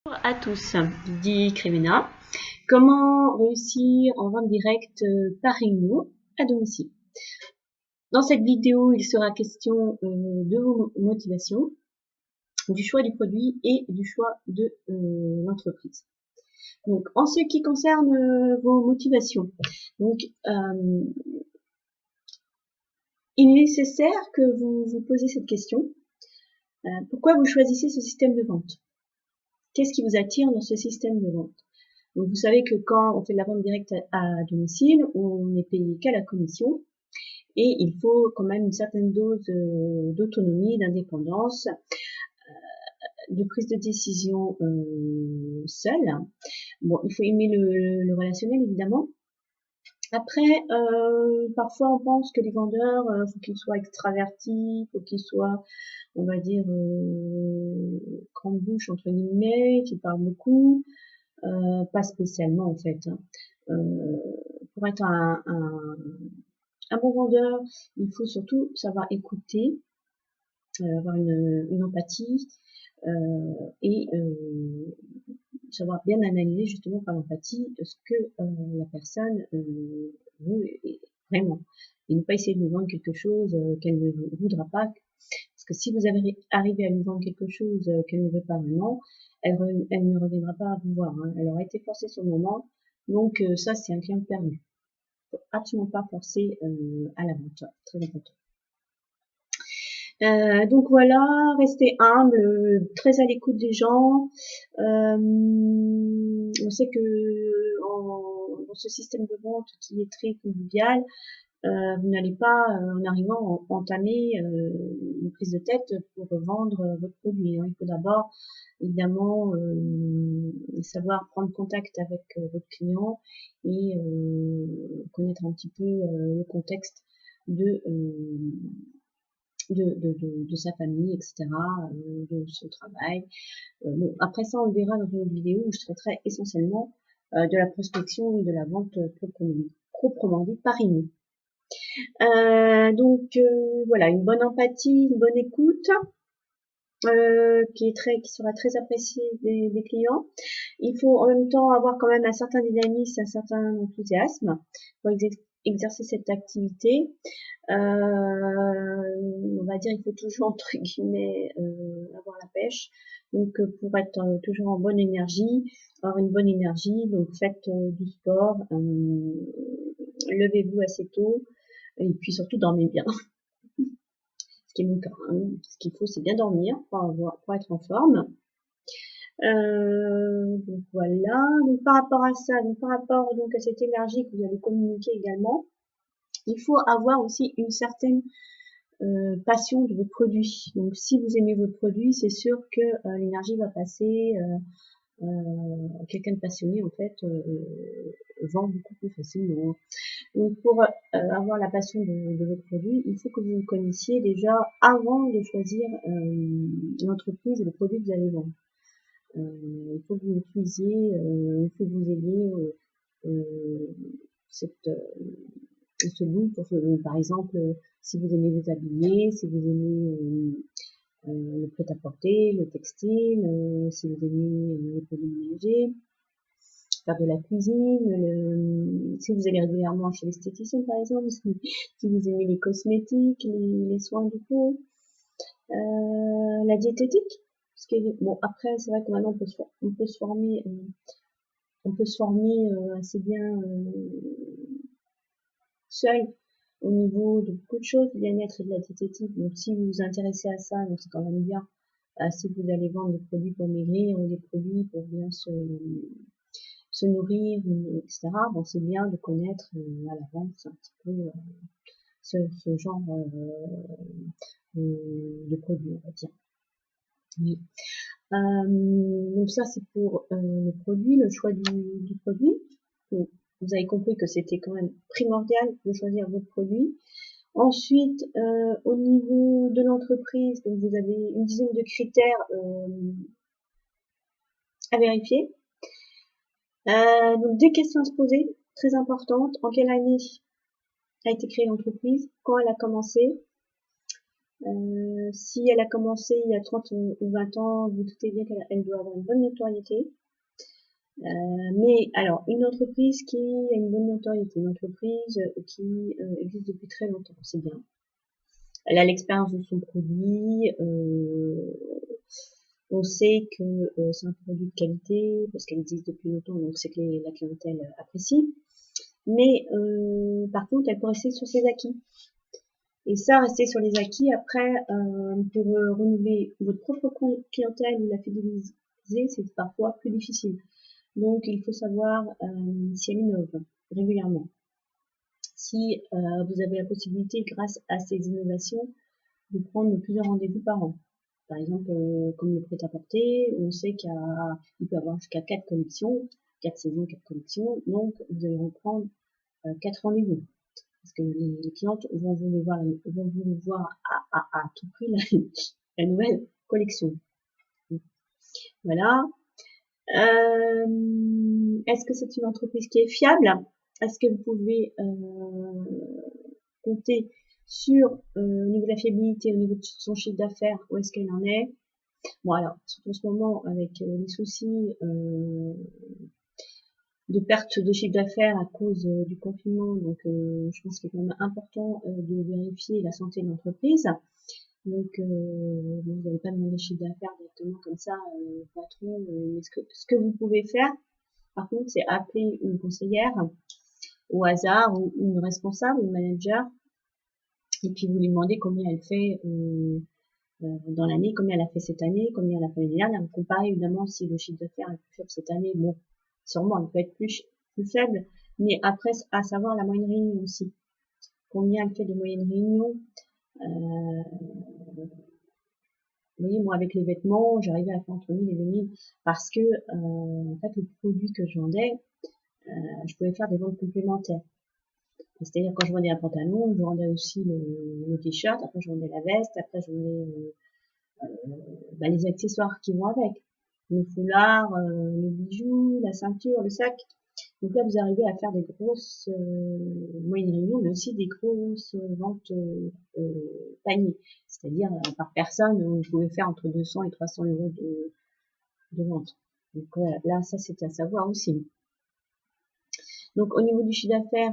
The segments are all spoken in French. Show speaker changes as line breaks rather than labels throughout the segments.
Bonjour à tous, dit Crémena. Comment réussir en vente directe par réunion à domicile? Dans cette vidéo, il sera question de vos motivations, du choix du produit et du choix de l'entreprise. Donc, en ce qui concerne vos motivations, donc il est nécessaire que vous vous posiez cette question. Pourquoi vous choisissez ce système de vente? Qu'est-ce qui vous attire dans ce système de vente? Donc, vous savez que quand on fait de la vente directe à domicile, on n'est payé qu'à la commission et il faut quand même une certaine dose d'autonomie, d'indépendance, de prise de décision seule. Bon, il faut aimer le relationnel évidemment. Après, parfois on pense que les vendeurs, faut qu'ils soient extravertis, faut qu'ils soient, on va dire, grande bouche entre guillemets, qui parlent beaucoup. Pas spécialement en fait. Pour être un bon vendeur, il faut surtout savoir écouter, avoir une empathie et savoir bien analyser justement par l'empathie ce que la personne veut vraiment. Et ne pas essayer de lui vendre quelque chose qu'elle ne voudra pas. Parce que si vous arrivez à lui vendre quelque chose qu'elle ne veut pas vraiment, elle ne reviendra pas à vous voir. Hein. Elle aura été forcée sur le moment. Donc ça, c'est un client perdu. Il ne faut absolument pas forcer à la vente. Très important. Donc voilà, restez humble, très à l'écoute des gens. On sait que dans ce système de vente qui est très convivial, vous n'allez pas, en arrivant, entamer une prise de tête pour vendre votre produit. Hein. Il faut d'abord, évidemment, savoir prendre contact avec votre client et connaître un petit peu le contexte de, de sa famille, etc., de son travail. Bon, après ça, on le verra dans une autre vidéo où je traiterai essentiellement de la prospection et de la vente proprement dit par email. Donc voilà, une bonne empathie, une bonne écoute, qui sera très appréciée des clients. Il faut en même temps avoir quand même un certain dynamisme, un certain enthousiasme pour exercer cette activité. On va dire il faut toujours entre guillemets avoir la pêche. Donc pour être toujours en bonne énergie, avoir une bonne énergie, donc faites du sport, levez-vous assez tôt et puis surtout dormez bien. Ce qui est mon cas. Hein. Ce qu'il faut, c'est bien dormir pour être en forme. Donc voilà. Donc par rapport à ça, donc par rapport donc à cette énergie que vous allez communiquer également, il faut avoir aussi une certaine passion de votre produit. Donc si vous aimez votre produit, c'est sûr que l'énergie va passer. Quelqu'un de passionné en fait vend beaucoup plus facilement. Donc pour avoir la passion de votre produit, il faut que vous le connaissiez déjà avant de choisir l'entreprise et le produit que vous allez vendre. Il faut que vous l'utilisiez, il faut que vous ayez ce goût pour par exemple si vous aimez vous habiller, si vous aimez le prêt-à-porter, le textile, si vous aimez les produits ménagers, faire de la cuisine, si vous allez régulièrement chez l'esthéticienne par exemple, si vous aimez les cosmétiques, les soins du peau, la diététique, parce que bon après c'est vrai que maintenant on peut se former, assez bien seul au niveau de beaucoup de choses, du bien-être et de la diététique. Donc si vous vous intéressez à ça, donc c'est quand même bien. Si vous allez vendre des produits pour maigrir ou des produits pour bien se nourrir, etc. Bon, c'est bien de connaître à l'avance un petit peu ce genre de produit, on va dire. Oui. Donc ça, c'est pour le produit, le choix du produit. Donc, vous avez compris que c'était quand même primordial de choisir votre produit. Ensuite, au niveau de l'entreprise, donc vous avez une dizaine de critères à vérifier. Donc des questions à se poser, très importantes. En quelle année a été créée l'entreprise? Quand elle a commencé? Si elle a commencé il y a 30 ou 20 ans, vous doutez bien qu'elle doit avoir une bonne notoriété. Mais alors, une entreprise qui a une bonne notoriété, une entreprise qui existe depuis très longtemps, c'est bien. Elle a l'expérience de son produit, on sait que c'est un produit de qualité parce qu'elle existe depuis longtemps, donc c'est que la clientèle apprécie. Mais par contre, elle peut rester sur ses acquis. Et ça, rester sur les acquis, après, pour renouveler votre propre clientèle ou la fidéliser, c'est parfois plus difficile. Donc, il faut savoir si elle innove régulièrement. Si vous avez la possibilité, grâce à ces innovations, de prendre plusieurs rendez-vous par an. Par exemple, comme le prêt-à-porter, on sait qu'il peut y avoir jusqu'à 4 collections, 4 saisons, 4 collections, donc vous allez reprendre 4 rendez-vous. Parce que les clientes vont vouloir voir à tout prix la nouvelle collection. Voilà. Est-ce que c'est une entreprise qui est fiable? Est-ce que vous pouvez compter sur au niveau de la fiabilité, au niveau de son chiffre d'affaires, où est-ce qu'elle en est? Bon alors, surtout en ce moment, avec les soucis de perte de chiffre d'affaires à cause du confinement, donc je pense qu'il est quand même important de vérifier la santé de l'entreprise. Donc, vous n'allez pas demander chiffre d'affaires directement comme ça, patron. Mais ce que vous pouvez faire, par contre, c'est appeler une conseillère au hasard ou une responsable, une manager, et puis vous lui demandez combien elle fait dans l'année, combien elle a fait cette année, combien elle a fait l'année dernière. Vous comparez évidemment si le chiffre d'affaires est plus faible cette année, bon, sûrement il peut être plus faible, mais après à savoir la moyenne réunion aussi. Combien elle fait de moyenne réunion. Vous voyez, moi, avec les vêtements, j'arrivais à faire entre 1000 et 2000 parce que, en fait, le produit que je vendais, je pouvais faire des ventes complémentaires. C'est-à-dire, quand je vendais un pantalon, je vendais aussi le t-shirt, après je vendais la veste, après je vendais les accessoires qui vont avec. Le foulard, le bijou, la ceinture, le sac. Donc là, vous arrivez à faire des grosses moyennes réunions, mais aussi des grosses ventes paniers. C'est-à-dire, par personne, vous pouvez faire entre 200 et 300 euros de vente. Donc là, ça, c'était à savoir aussi. Donc au niveau du chiffre d'affaires,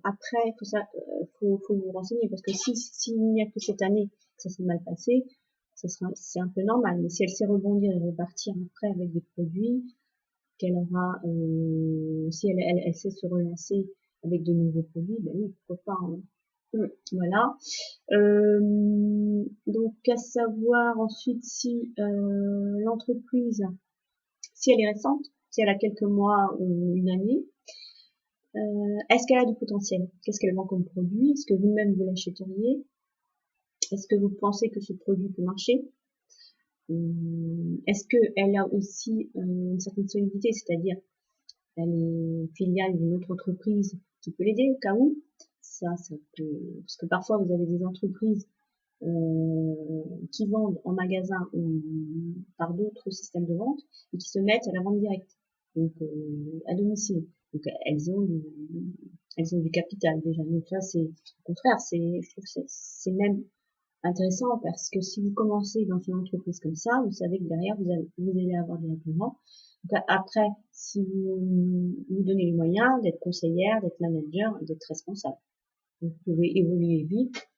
après, faut vous renseigner, parce que s'il n'y a que cette année que ça s'est mal passé, c'est un peu normal. Mais si elle sait rebondir et repartir après avec des produits, qu'elle aura, si elle sait se relancer avec de nouveaux produits, ben oui, pourquoi pas. Hein. Voilà. Donc à savoir ensuite si l'entreprise, si elle est récente, si elle a quelques mois ou une année, est-ce qu'elle a du potentiel? Qu'est-ce qu'elle vend comme produit? Est-ce que vous-même vous l'achèteriez? Est-ce que vous pensez que ce produit peut marcher? Est-ce qu'elle a aussi une certaine solidité, c'est-à-dire elle est filiale d'une autre entreprise qui peut l'aider au cas où? Ça peut, parce que parfois vous avez des entreprises qui vendent en magasin ou par d'autres systèmes de vente et qui se mettent à la vente directe, donc à domicile. Donc elles ont du capital déjà. Donc là c'est au contraire, je trouve que c'est même intéressant parce que si vous commencez dans une entreprise comme ça, vous savez que derrière vous allez avoir des récompenses. Donc après, si vous vous donnez les moyens d'être conseillère, d'être manager, d'être responsable, vous pouvez évoluer vite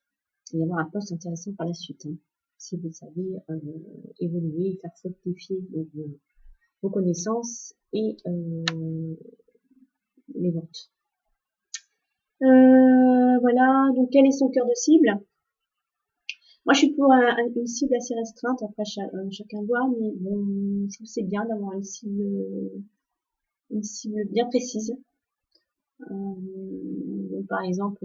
et avoir un poste intéressant par la suite. Hein, si vous savez évoluer et faire fructifier vos connaissances et les ventes. Voilà, donc quel est son cœur de cible? Moi, je suis pour une cible assez restreinte. Après, chacun voit, mais bon, je trouve que c'est bien d'avoir une cible bien précise. Donc, par exemple,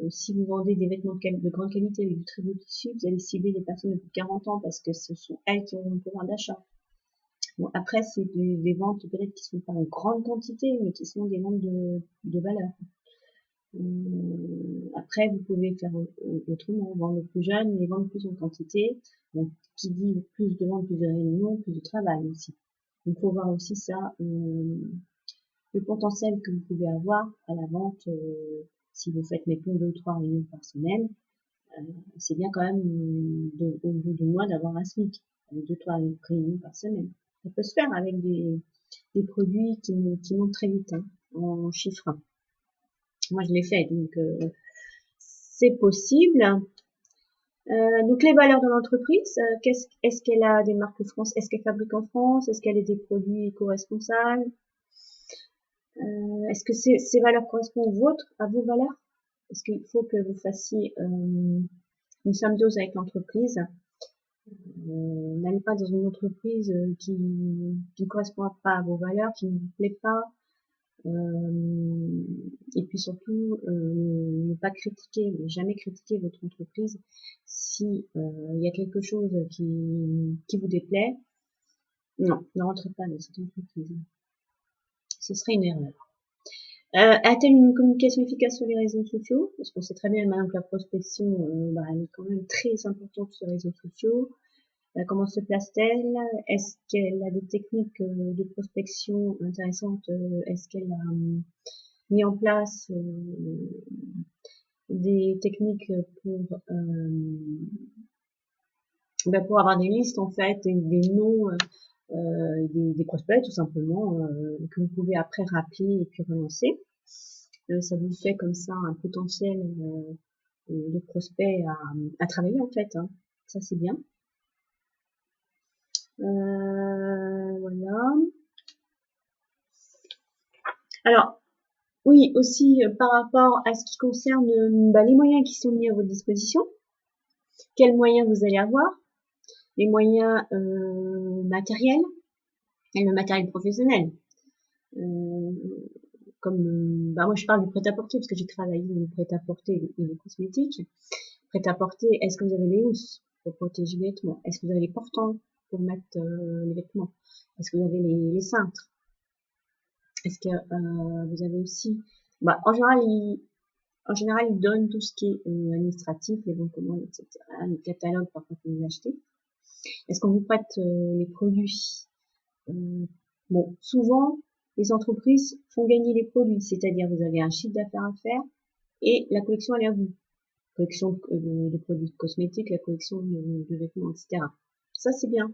si vous vendez des vêtements de grande qualité avec du très beau tissu, vous allez cibler les personnes de plus de 40 ans parce que ce sont elles qui ont le pouvoir d'achat. Bon, après, c'est des ventes peut-être qui sont pas en grande quantité, mais qui sont des ventes de valeur. Après, vous pouvez faire autrement, vendre plus jeune, mais vendre plus en quantité. Donc, qui dit plus de ventes, plus de réunions, plus de travail aussi. Il faut voir aussi ça, le potentiel que vous pouvez avoir à la vente Si vous faites, mettons, 2 ou 3 réunions par semaine, c'est bien quand même au bout du mois d'avoir un SMIC, avec 2 ou 3 réunions par semaine. Ça peut se faire avec des produits qui montent très vite hein, en chiffres. Moi, je l'ai fait, donc c'est possible. Donc les valeurs de l'entreprise, est-ce qu'elle a des marques France, est-ce qu'elle fabrique en France, est-ce qu'elle a des produits éco-responsables, est-ce que ces valeurs correspondent à vos valeurs? Est-ce qu'il faut que vous fassiez une symbiose avec l'entreprise? N'allez pas dans une entreprise qui ne correspond pas à vos valeurs, qui ne vous plaît pas. Et puis surtout, ne pas critiquer, ne jamais critiquer votre entreprise si il y a quelque chose qui vous déplaît. Non, ne rentrez pas dans cette entreprise. Ce serait une erreur. A-t-elle une communication efficace sur les réseaux sociaux? Parce qu'on sait très bien maintenant que la prospection, elle est quand même très importante sur les réseaux sociaux. Comment se place-t-elle? Est-ce qu'elle a des techniques de prospection intéressantes? Est-ce qu'elle a mis en place des techniques pour avoir des listes en fait, des noms des prospects tout simplement que vous pouvez après rappeler et puis relancer. Ça vous fait comme ça un potentiel de prospects à travailler en fait. Hein. Ça c'est bien. Voilà. Alors, oui, aussi par rapport à ce qui concerne les moyens qui sont mis à votre disposition. Quels moyens vous allez avoir? Les moyens matériels et le matériel professionnel. Comme moi je parle du prêt-à-porter parce que j'ai travaillé dans le prêt-à-porter et les cosmétiques. Prêt-à-porter, est-ce que vous avez les housses pour protéger les vêtements? Est-ce que vous avez les portants pour mettre les vêtements? Est-ce que vous avez les cintres? Est-ce que vous avez aussi en général, ils donnent tout ce qui est administratif, les bons commandes, etc., les catalogues parfois que vous achetez. Est-ce qu'on vous prête les produits? Bon, souvent, les entreprises font gagner les produits, c'est-à-dire vous avez un chiffre d'affaires à faire et la collection elle est à vous. Collection de produits cosmétiques, la collection de vêtements, etc. Ça, c'est bien.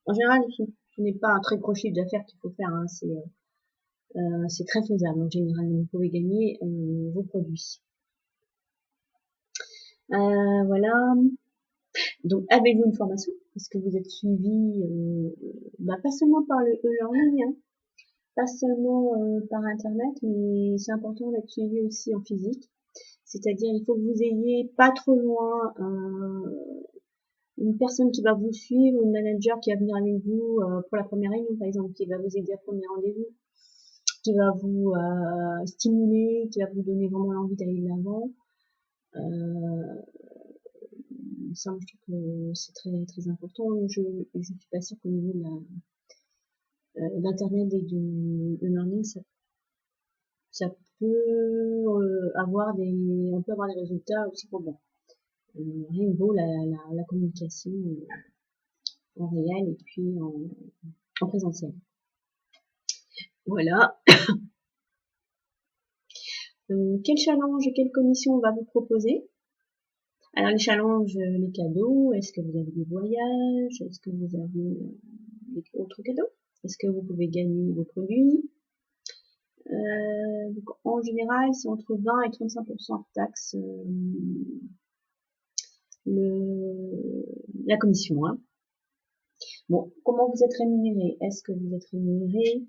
En général, ce n'est pas un très gros chiffre d'affaires qu'il faut faire, hein, c'est très faisable. En général, vous pouvez gagner vos produits. Voilà. Donc, avez-vous une formation? Est-ce que vous êtes suivi, pas seulement par le e-learning, hein, pas seulement par internet, mais c'est important d'être suivi aussi en physique. C'est-à-dire, il faut que vous ayez pas trop loin une personne qui va vous suivre, une manager qui va venir avec vous pour la première réunion, par exemple, qui va vous aider à premier rendez-vous, qui va vous stimuler, qui va vous donner vraiment l'envie d'aller de l'avant. Ça, je trouve que c'est très très important. Je suis pas sûre qu'au niveau d'internet et du learning, ça peut on peut avoir des résultats aussi probants. Rien que vaut la communication en réel et puis en présentiel. Voilà. Quel challenge et quelle commission on va vous proposer? Alors les challenges, les cadeaux, est-ce que vous avez des voyages? Est-ce que vous avez autres cadeaux? Est-ce que vous pouvez gagner vos produits? Donc en général, c'est entre 20 et 35% de taxes la commission. Hein. Bon, comment vous êtes rémunéré? Est-ce que vous êtes rémunéré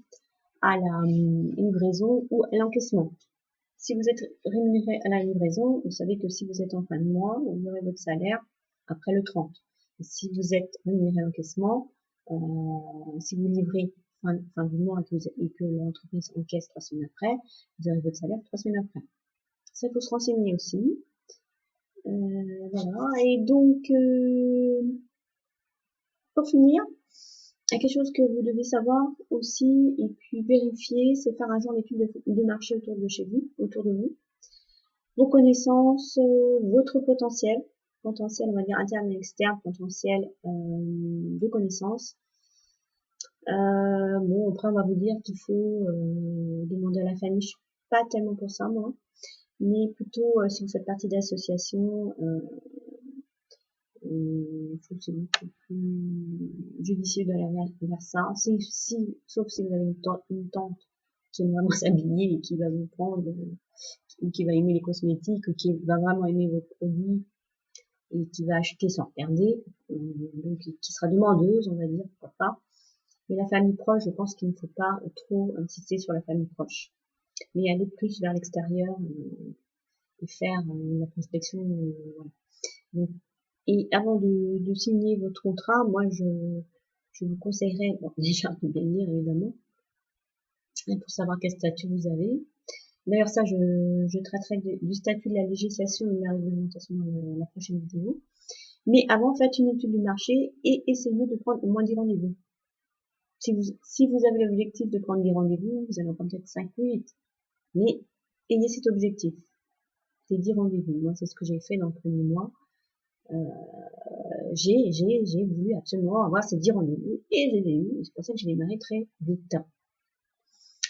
à la livraison ou à l'encaissement? Si vous êtes rémunéré à la livraison, vous savez que si vous êtes en fin de mois, vous aurez votre salaire après le 30. Et si vous êtes rémunéré à l'encaissement, si vous livrez fin du mois et que l'entreprise encaisse 3 semaines après, vous aurez votre salaire 3 semaines après. Ça, il faut se renseigner aussi. Voilà. Et donc, pour finir, il y a quelque chose que vous devez savoir aussi et puis vérifier, c'est faire un genre d'étude de marché autour de vous. Vos connaissances, votre potentiel, on va dire interne et externe, potentiel de connaissances. Bon, après on va vous dire qu'il faut demander à la famille, je suis pas tellement pour ça moi, mais plutôt si vous faites partie d'associations, je trouve que c'est beaucoup plus judicieux d'aller vers ça. Sauf si vous avez une tante qui aime vraiment s'habiller et qui va vous prendre, ou qui va aimer les cosmétiques, ou qui va vraiment aimer votre produit et qui va acheter sans regarder, donc qui sera demandeuse, on va dire, pourquoi pas. Mais la famille proche, je pense qu'il ne faut pas trop insister sur la famille proche, mais aller plus vers l'extérieur et faire la prospection. Voilà. Donc, et avant de signer votre contrat, moi je vous conseillerais, bon, déjà de bien lire évidemment, pour savoir quel statut vous avez. D'ailleurs ça, je traiterai du statut de la législation et de la réglementation dans la prochaine vidéo. Mais avant, faites une étude du marché et essayez de prendre au moins 10 rendez-vous. Si vous avez l'objectif de prendre 10 rendez-vous, vous allez en prendre peut-être 5 ou 8. Mais ayez cet objectif, c'est 10 rendez-vous. Moi, c'est ce que j'ai fait dans le premier mois. J'ai voulu absolument avoir ces 10 rendez-vous et je les ai eu. C'est pour ça que je les démarré très vite.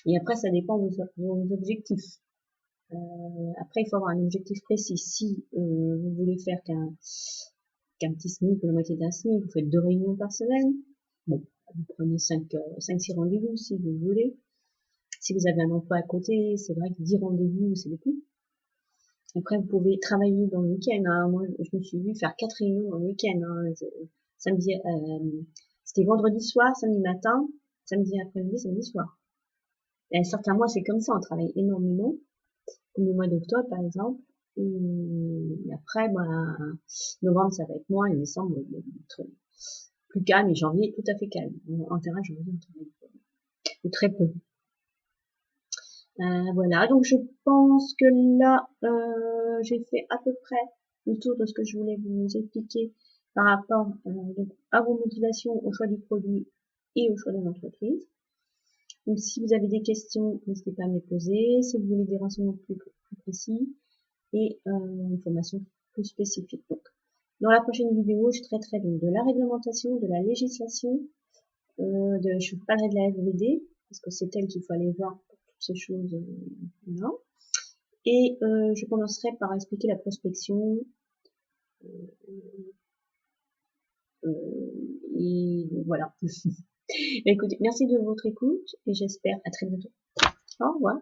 Et après, ça dépend de vos objectifs. Après, il faut avoir un objectif précis. Si vous voulez faire qu'un petit SMIC ou la moitié d'un SMIC, vous faites 2 réunions par semaine. Bon, vous prenez 5-6 rendez-vous si vous voulez. Si vous avez un emploi à côté, c'est vrai que 10 rendez-vous, c'est beaucoup. Après, vous pouvez travailler dans le week-end. Hein. Moi, je me suis vue faire 4 réunions dans le week-end. Hein. Samedi, c'était vendredi soir, samedi matin, samedi après-midi, samedi soir. Et certains mois, c'est comme ça, on travaille énormément. Comme le mois d'octobre, par exemple. Et après, novembre, ça va être moins, et décembre, plus calme, et janvier, tout à fait calme. En terrain, janvier, on travaille très peu. Voilà, donc je pense que là, j'ai fait à peu près le tour de ce que je voulais vous expliquer par rapport à vos motivations au choix du produit et au choix de l'entreprise. Donc si vous avez des questions, n'hésitez pas à me les poser. Si vous voulez des renseignements plus précis et une formation plus spécifique. Donc, dans la prochaine vidéo, je traiterai donc de la réglementation, de la législation, je vous parlerai de la FVD, parce que c'est elle qu'il faut aller voir pour toutes ces choses. Voilà. Et je commencerai par expliquer la prospection. Et voilà. Écoutez, merci de votre écoute et j'espère à très bientôt. Au revoir.